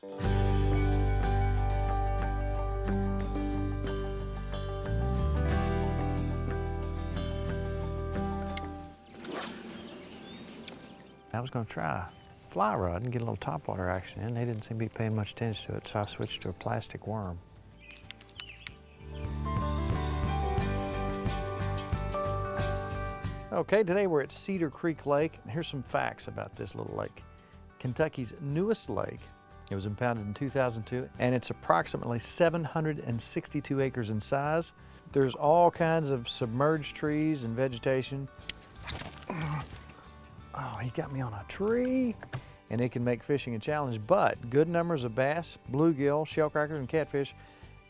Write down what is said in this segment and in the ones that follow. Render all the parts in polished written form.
I was going to try a fly rod and get a little topwater action in. They didn't seem to be paying much attention to it, so I switched to a plastic worm. Okay, today we're at Cedar Creek Lake. Here's some facts about this little lake. Kentucky's newest lake. It was impounded in 2002, and it's approximately 762 acres in size. There's all kinds of submerged trees and vegetation. Oh, he got me on a tree. And it can make fishing a challenge, but good numbers of bass, bluegill, shellcrackers, and catfish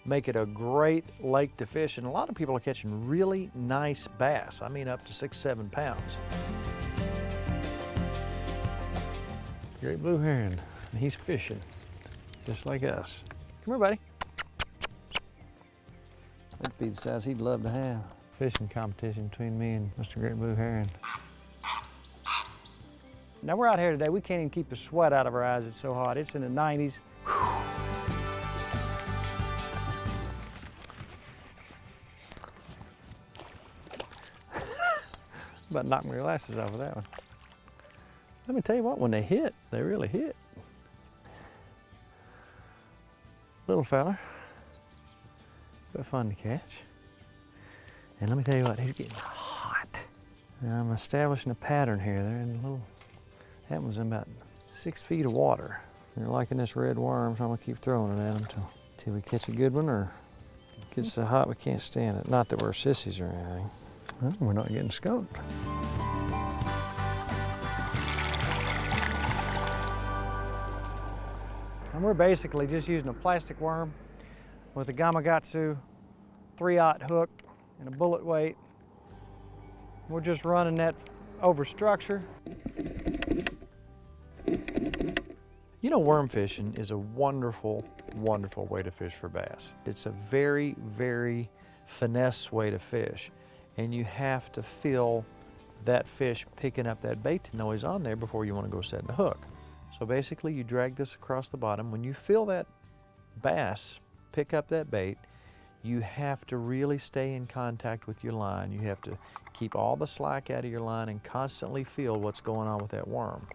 make it a great lake to fish. And a lot of people are catching really nice bass. I mean, up to 6-7 pounds. Great blue heron, and he's fishing, just like us. Come here, buddy. That'd be the size he'd love to have. Fishing competition between me and Mr. Great Blue Heron. Now we're out here today, we can't even keep the sweat out of our eyes, it's so hot. It's in the 90s. About knocked my glasses off with that one. Let me tell you what, when they hit, they really hit. Little fella, but fun to catch. And let me tell you what, he's getting hot. Now I'm establishing a pattern here. They're in a little, that one's in about 6 feet of water. They're liking this red worm, so I'm gonna keep throwing it at them till we catch a good one or it gets so hot we can't stand it. Not that we're sissies or anything. Well, we're not getting skunked. And we're basically just using a plastic worm with a Gamakatsu 3/0 hook and a bullet weight. We're just running that over structure. You know, worm fishing is a wonderful, wonderful way to fish for bass. It's a very, very finesse way to fish. And you have to feel that fish picking up that bait to know he's on there before you want to go set the hook. So basically you drag this across the bottom. When you feel that bass pick up that bait, you have to really stay in contact with your line. You have to keep all the slack out of your line and constantly feel what's going on with that worm.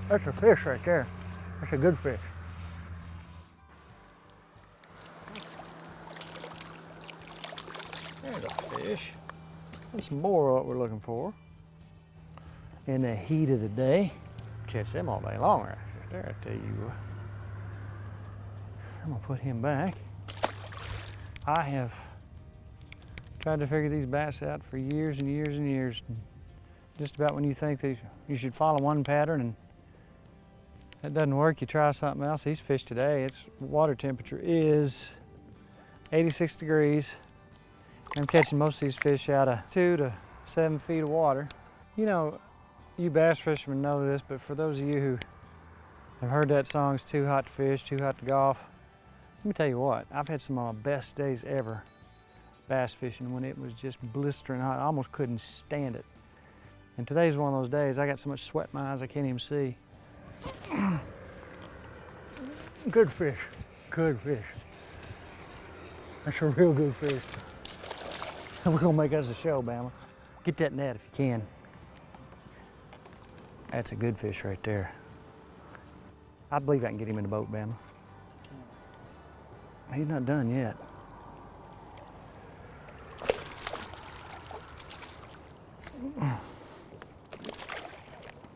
That's a fish right there. That's a good fish. There's a fish. That's more what we're looking for in the heat of the day. Catch them all day long right there, I tell you. I'm gonna put him back. I have tried to figure these bass out for years and years and years. Just about when you think that you should follow one pattern and that doesn't work, you try something else. These fish today, its water temperature is 86 degrees. I'm catching most of these fish out of 2 to 7 feet of water. You know, you bass fishermen know this, but for those of you who have heard that song, it's too hot to fish, too hot to golf. Let me tell you what, I've had some of my best days ever bass fishing when it was just blistering hot. I almost couldn't stand it. And today's one of those days, I got so much sweat in my eyes I can't even see. Good fish, good fish. That's a real good fish. We're gonna make us a show, Bama. Get that net if you can. That's a good fish right there. I believe I can get him in the boat, Bama. He's not done yet.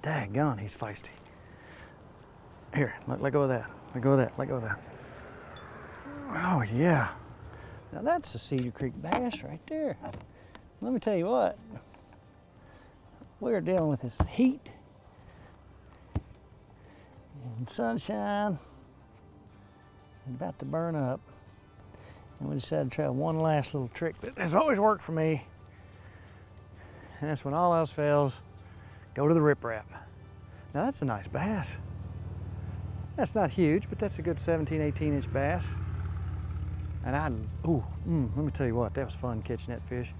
Daggone, he's feisty. Here, let go of that. Let go of that, let go of that. Oh yeah. Now that's a Cedar Creek bass right there. Let me tell you what, we're dealing with this heat and sunshine and about to burn up. And we decided to try one last little trick that has always worked for me. And that's when all else fails, go to the riprap. Now that's a nice bass. That's not huge, but that's a good 17, 18-inch bass. And let me tell you what, that was fun catching that fish.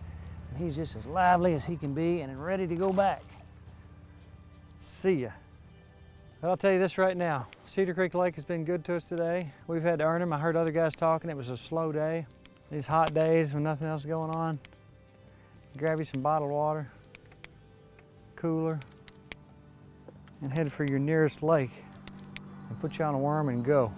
And he's just as lively as he can be and ready to go back. See ya. But I'll tell you this right now, Cedar Creek Lake has been good to us today. We've had to earn them. I heard other guys talking. It was a slow day. These hot days when nothing else is going on, grab you some bottled water, cooler, and head for your nearest lake and put you on a worm and go.